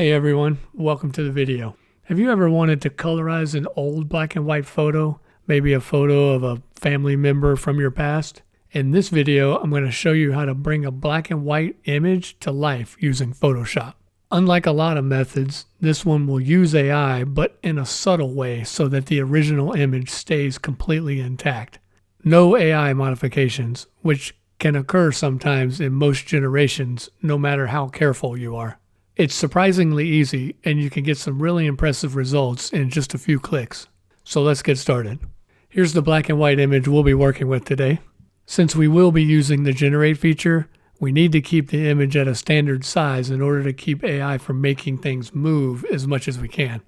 Hey everyone, welcome to the video. Have you ever wanted to colorize an old black and white photo, maybe a photo of a family member from your past? In this video, I'm going to show you how to bring a black and white image to life using Photoshop. Unlike a lot of methods, this one will use AI, but in a subtle way so that the original image stays completely intact. No AI modifications, which can occur sometimes in most generations, no matter how careful you are. It's surprisingly easy, and you can get some really impressive results in just a few clicks. So let's get started. Here's the black and white image we'll be working with today. Since we will be using the generate feature, we need to keep the image at a standard size in order to keep AI from making things move as much as we can.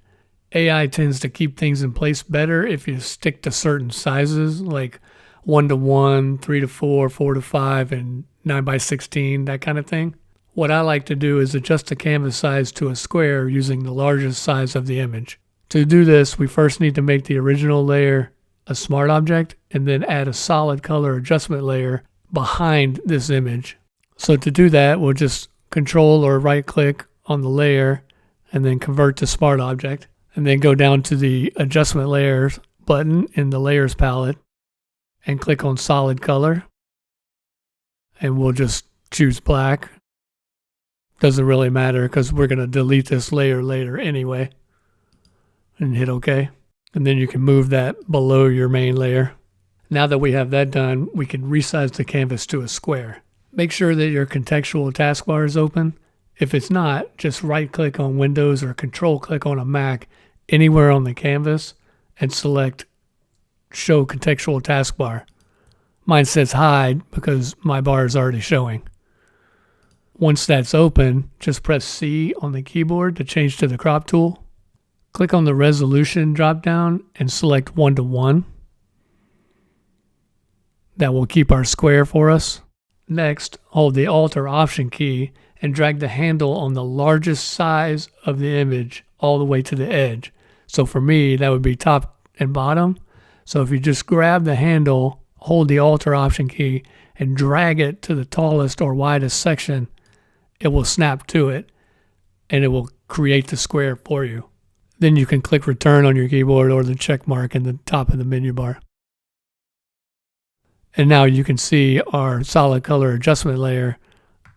AI tends to keep things in place better if you stick to certain sizes, like 1:1, 3:4, 4:5, and 9:16, that kind of thing. What I like to do is adjust the canvas size to a square using the largest size of the image. To do this, we first need to make the original layer a smart object and then add a solid color adjustment layer behind this image. So to do that, we'll just control or right click on the layer and then convert to smart object, and then go down to the adjustment layers button in the layers palette and click on solid color, and we'll just choose black. Doesn't really matter because we're going to delete this layer later anyway, and hit OK. And then you can move that below your main layer. Now that we have that done, we can resize the canvas to a square. Make sure that your contextual taskbar is open. If it's not, just right click on Windows or control click on a Mac anywhere on the canvas and select show contextual taskbar. Mine says hide because my bar is already showing. Once that's open, just press C on the keyboard to change to the crop tool. Click on the resolution drop-down and select 1:1. That will keep our square for us. Next, hold the Alt or Option key and drag the handle on the largest size of the image all the way to the edge. So for me, that would be top and bottom. So if you just grab the handle, hold the Alt or Option key, and drag it to the tallest or widest section, it will snap to it and it will create the square for you. Then you can click return on your keyboard or the check mark in the top of the menu bar. And now you can see our solid color adjustment layer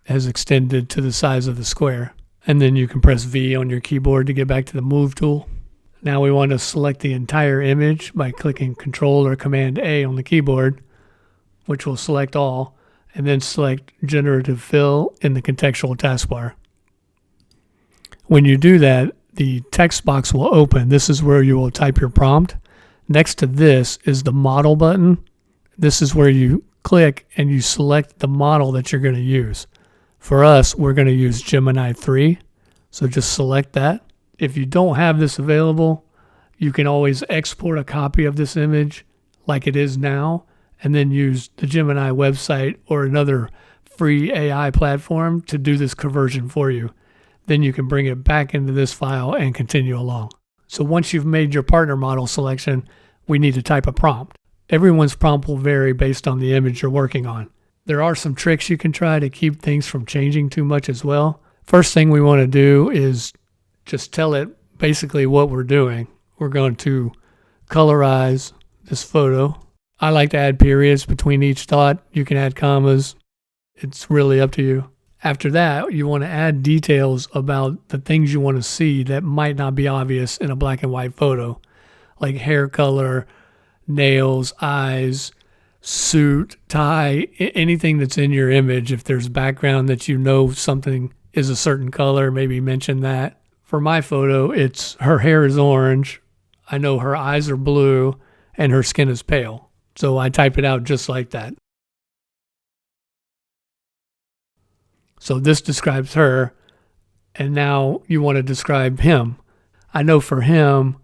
has extended to the size of the square. And then you can press V on your keyboard to get back to the move tool. Now we want to select the entire image by clicking Control or Command A on the keyboard, which will select all, and then select Generative Fill in the contextual taskbar. When you do that, the text box will open. This is where you will type your prompt. Next to this is the model button. This is where you click and you select the model that you're going to use. For us, we're going to use Gemini 3, so just select that. If you don't have this available, you can always export a copy of this image like it is now, and then use the Gemini website or another free AI platform to do this conversion for you. Then you can bring it back into this file and continue along. So once you've made your partner model selection, we need to type a prompt. Everyone's prompt will vary based on the image you're working on. There are some tricks you can try to keep things from changing too much as well. First thing we want to do is just tell it basically what we're doing. We're going to colorize this photo. I like to add periods between each thought. You can add commas. It's really up to you. After that, you want to add details about the things you want to see that might not be obvious in a black and white photo, like hair color, nails, eyes, suit, tie, anything that's in your image. If there's background that you know something is a certain color, maybe mention that. For my photo, it's her hair is orange. I know her eyes are blue and her skin is pale. So I type it out just like that. So this describes her, and now you want to describe him. I know for him,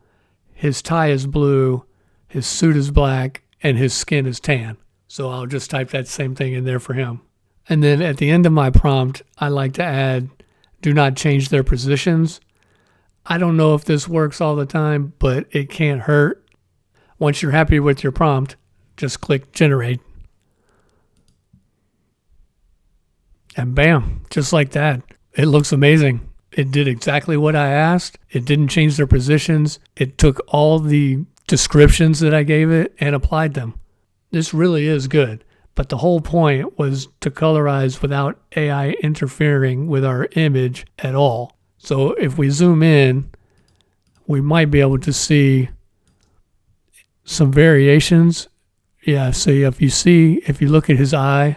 his tie is blue, his suit is black, and his skin is tan. So I'll just type that same thing in there for him. And then at the end of my prompt, I like to add, do not change their positions. I don't know if this works all the time, but it can't hurt. Once you're happy with your prompt, just click generate. And bam, just like that. It looks amazing. It did exactly what I asked. It didn't change their positions. It took all the descriptions that I gave it and applied them. This really is good. But the whole point was to colorize without AI interfering with our image at all. So if we zoom in, we might be able to see some variations. Yeah, so if you look at his eye,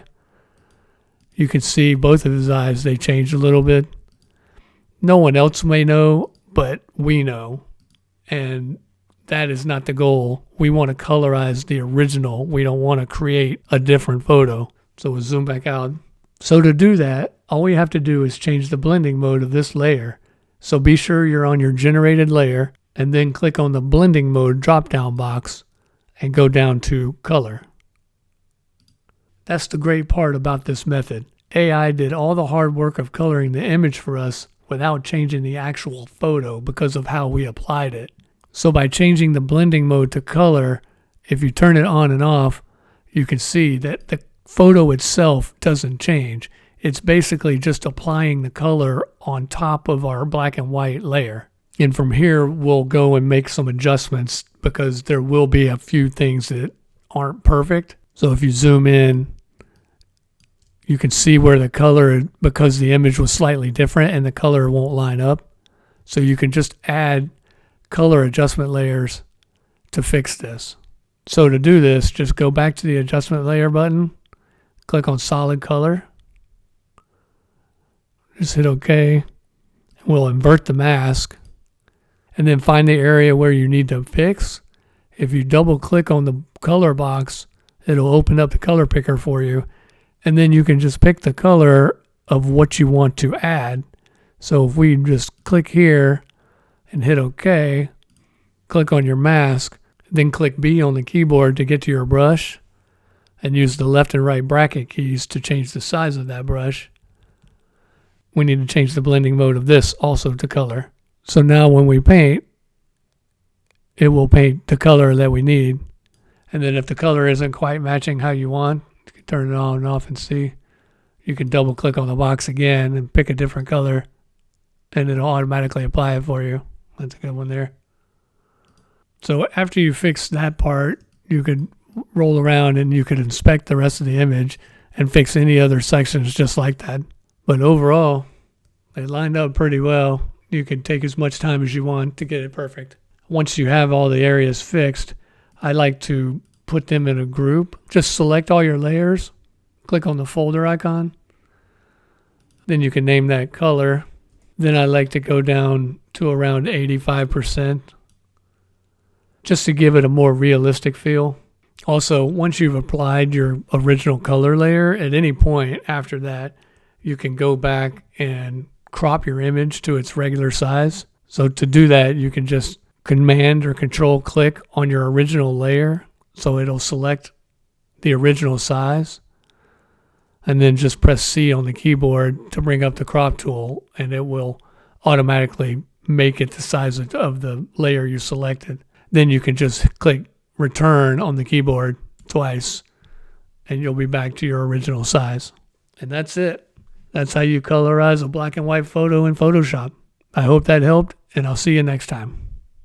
you can see both of his eyes, they changed a little bit. No one else may know, but we know. And that is not the goal. We want to colorize the original. We don't want to create a different photo. So we'll zoom back out. So to do that, all we have to do is change the blending mode of this layer. So be sure you're on your generated layer and then click on the blending mode drop-down box and go down to color. That's the great part about this method. AI did all the hard work of coloring the image for us without changing the actual photo because of how we applied it. So by changing the blending mode to color, if you turn it on and off, you can see that the photo itself doesn't change. It's basically just applying the color on top of our black and white layer. And from here, we'll go and make some adjustments because there will be a few things that aren't perfect. So if you zoom in, you can see where the color, because the image was slightly different and the color won't line up. So you can just add color adjustment layers to fix this. So to do this, just go back to the adjustment layer button, click on solid color, just hit OK, and we'll invert the mask, and then find the area where you need to fix. If you double click on the color box, it'll open up the color picker for you, and then you can just pick the color of what you want to add. So if we just click here and hit OK, click on your mask, then click B on the keyboard to get to your brush, and use the left and right bracket keys to change the size of that brush. We need to change the blending mode of this also to color. So now when we paint, it will paint the color that we need. And then if the color isn't quite matching how you want, you can turn it on and off and see. You can double click on the box again and pick a different color, and it'll automatically apply it for you. That's a good one there. So after you fix that part, you could roll around and you could inspect the rest of the image and fix any other sections just like that. But overall, they lined up pretty well. You can take as much time as you want to get it perfect. Once you have all the areas fixed, I like to put them in a group. Just select all your layers, click on the folder icon. Then you can name that color. Then I like to go down to around 85%, just to give it a more realistic feel. Also, once you've applied your original color layer, at any point after that, you can go back and crop your image to its regular size. So to do that, you can just Command or Control click on your original layer, so it'll select the original size, and then just press C on the keyboard to bring up the crop tool, and it will automatically make it the size of the layer you selected. Then you can just click Return on the keyboard twice, and you'll be back to your original size. And that's it. That's how you colorize a black and white photo in Photoshop. I hope that helped, and I'll see you next time.